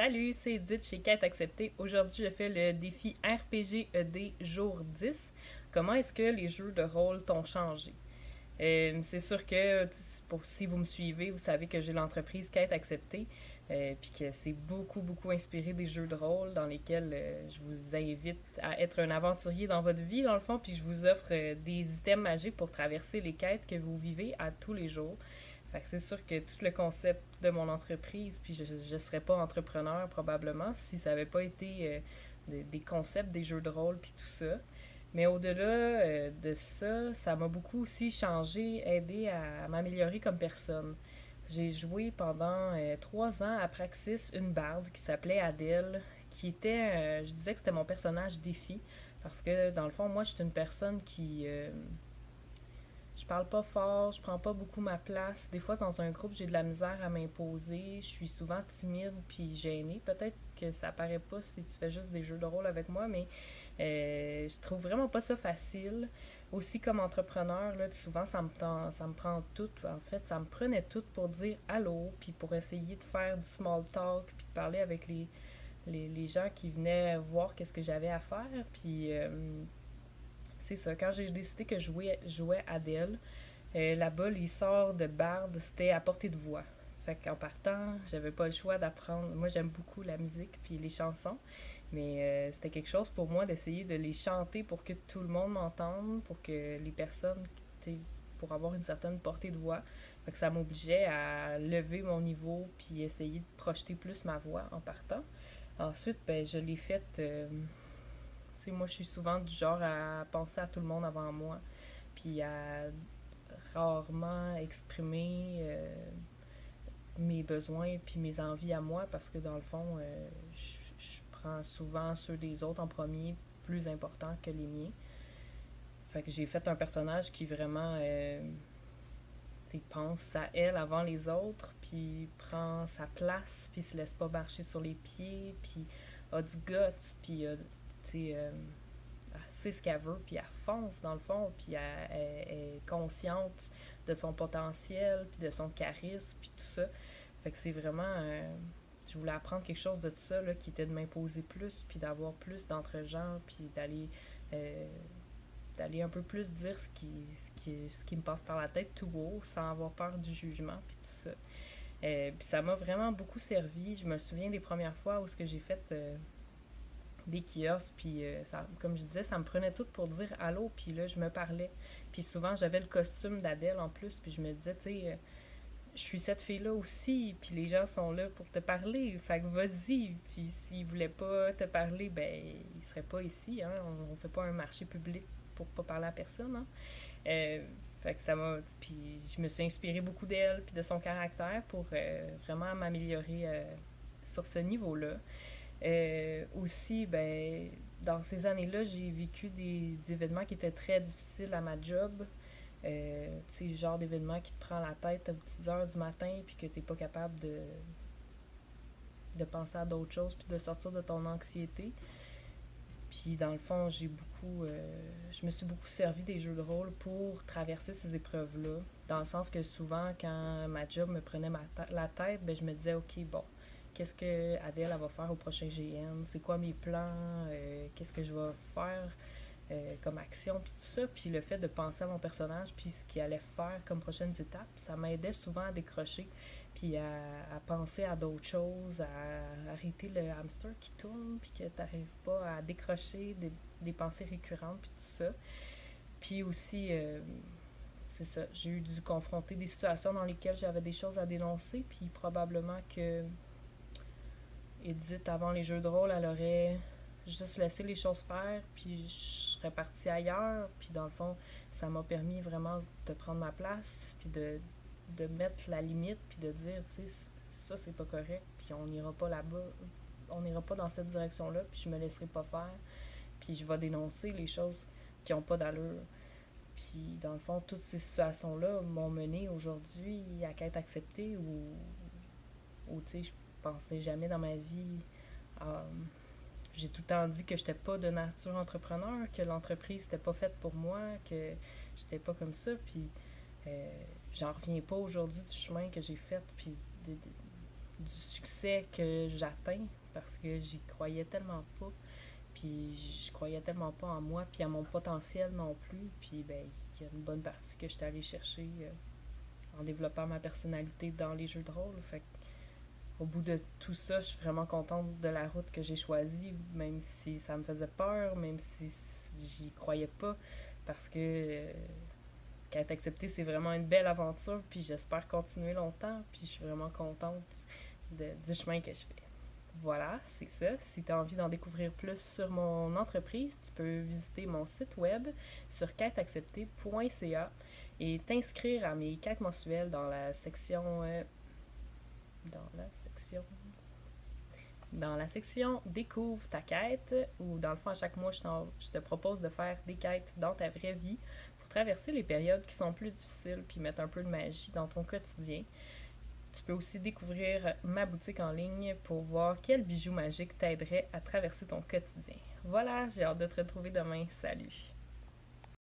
Salut, c'est Edith chez Quête Acceptée. Aujourd'hui, je fais le défi RPG ED jour 10. Comment est-ce que les jeux de rôle t'ont changé? C'est sûr que si vous me suivez, vous savez que j'ai l'entreprise Quête Acceptée, puis que c'est beaucoup inspiré des jeux de rôle dans lesquels je vous invite à être un aventurier dans votre vie, dans le fond, puis je vous offre des items magiques pour traverser les quêtes que vous vivez à tous les jours. Fait que c'est sûr que tout le concept de mon entreprise, puis je serais pas entrepreneur probablement si ça avait pas été des concepts des jeux de rôle puis tout ça. Mais au-delà de ça, ça m'a beaucoup aussi changé, aidé à m'améliorer comme personne. J'ai joué pendant 3 ans à Praxis une barde qui s'appelait Adèle, qui était, je disais que c'était mon personnage défi, parce que dans le fond, moi, je suis une personne qui, je parle pas fort, je prends pas beaucoup ma place. Des fois, dans un groupe, j'ai de la misère à m'imposer. Je suis souvent timide puis gênée. Peut-être que ça paraît pas si tu fais juste des jeux de rôle avec moi, mais je trouve vraiment pas ça facile. Aussi, comme entrepreneur, là, souvent, ça me prend tout. En fait, ça me prenait tout pour dire allô, puis pour essayer de faire du small talk, puis de parler avec les gens qui venaient voir qu'est-ce que j'avais à faire. Puis c'est ça, quand j'ai décidé que je jouais Adèle, là-bas, les sorts de barde, c'était à portée de voix. Fait qu'en partant, j'avais pas le choix d'apprendre. Moi, j'aime beaucoup la musique puis les chansons, mais c'était quelque chose pour moi d'essayer de les chanter pour que tout le monde m'entende, pour que les personnes, tu sais, pour avoir une certaine portée de voix. Fait que ça m'obligeait à lever mon niveau puis essayer de projeter plus ma voix en partant. Ensuite, ben, je l'ai faite. Tu sais, moi, je suis souvent du genre à penser à tout le monde avant moi, puis à rarement exprimer mes besoins puis mes envies à moi parce que dans le fond, je prends souvent ceux des autres en premier plus important que les miens. Fait que j'ai fait un personnage qui vraiment pense à elle avant les autres, puis prend sa place, puis se laisse pas marcher sur les pieds, puis a du guts, puis elle sait ce qu'elle veut, puis elle fonce dans le fond, puis elle est consciente de son potentiel, puis de son charisme, puis tout ça. Fait que c'est vraiment. Je voulais apprendre quelque chose de ça, là, qui était de m'imposer plus, puis d'avoir plus d'entre-gens, puis euh, d'aller un peu plus dire ce qui me passe par la tête tout haut, sans avoir peur du jugement, puis tout ça. Puis ça m'a vraiment beaucoup servi. Je me souviens des premières fois où ce que j'ai fait des kiosques, puis comme je disais, ça me prenait tout pour dire allô, puis là, je me parlais. Puis souvent, j'avais le costume d'Adèle en plus, puis je me disais, tu sais, je suis cette fille-là aussi, puis les gens sont là pour te parler, fait que vas-y. Puis s'ils voulaient pas te parler, ben, ils seraient pas ici, hein. On fait pas un marché public pour pas parler à personne, hein. Euh, Fait que ça m'a. Puis je me suis inspirée beaucoup d'elle, puis de son caractère pour vraiment m'améliorer sur ce niveau-là. Aussi, ben, dans ces années-là, j'ai vécu des événements qui étaient très difficiles à ma job. Tu sais, le genre d'événement qui te prend la tête aux petites heures du matin puis que t'es pas capable de penser à d'autres choses puis de sortir de ton anxiété. Puis dans le fond, je me suis beaucoup servi des jeux de rôle pour traverser ces épreuves-là. Dans le sens que souvent, quand ma job me prenait la tête, ben, je me disais, OK, bon, qu'est-ce que Adèle elle va faire au prochain GN? C'est quoi mes plans? Qu'est-ce que je vais faire comme action? Puis tout ça. Puis le fait de penser à mon personnage, puis ce qu'il allait faire comme prochaines étapes, ça m'aidait souvent à décrocher puis à penser à d'autres choses, à arrêter le hamster qui tourne, puis que t'arrives pas à décrocher des pensées récurrentes, puis tout ça. Puis aussi, c'est ça, j'ai eu dû confronter des situations dans lesquelles j'avais des choses à dénoncer, puis probablement que Edith, avant les jeux de rôle, elle aurait juste laissé les choses faire, puis je serais partie ailleurs, puis dans le fond, ça m'a permis vraiment de prendre ma place, puis de mettre la limite, puis de dire, tu sais, ça c'est pas correct, puis on n'ira pas là-bas, on n'ira pas dans cette direction-là, puis je me laisserai pas faire, puis je vais dénoncer les choses qui ont pas d'allure. Puis dans le fond, toutes ces situations-là m'ont mené aujourd'hui à qu'être acceptée ou tu sais, je pensais jamais dans ma vie. euh, j'ai tout le temps dit que j'étais pas de nature entrepreneur, que l'entreprise c'était pas faite pour moi, que j'étais pas comme ça, puis j'en reviens pas aujourd'hui du chemin que j'ai fait, puis du succès que j'atteins parce que j'y croyais tellement pas. Puis je croyais tellement pas en moi, puis à mon potentiel non plus. Puis ben, il y a une bonne partie que j'étais allée chercher en développant ma personnalité dans les jeux de rôle. Fait au bout de tout ça, je suis vraiment contente de la route que j'ai choisie, même si ça me faisait peur, même si j'y croyais pas, parce que qu'être accepté, c'est vraiment une belle aventure, puis j'espère continuer longtemps, puis je suis vraiment contente du chemin que je fais. Voilà, c'est ça. Si tu as envie d'en découvrir plus sur mon entreprise, tu peux visiter mon site web sur quêteacceptée.ca et t'inscrire à mes quêtes mensuelles dans la section dans la section Découvre ta quête, où dans le fond, à chaque mois, je te propose de faire des quêtes dans ta vraie vie pour traverser les périodes qui sont plus difficiles puis mettre un peu de magie dans ton quotidien. Tu peux aussi découvrir ma boutique en ligne pour voir quel bijou magique t'aiderait à traverser ton quotidien. Voilà, j'ai hâte de te retrouver demain. Salut!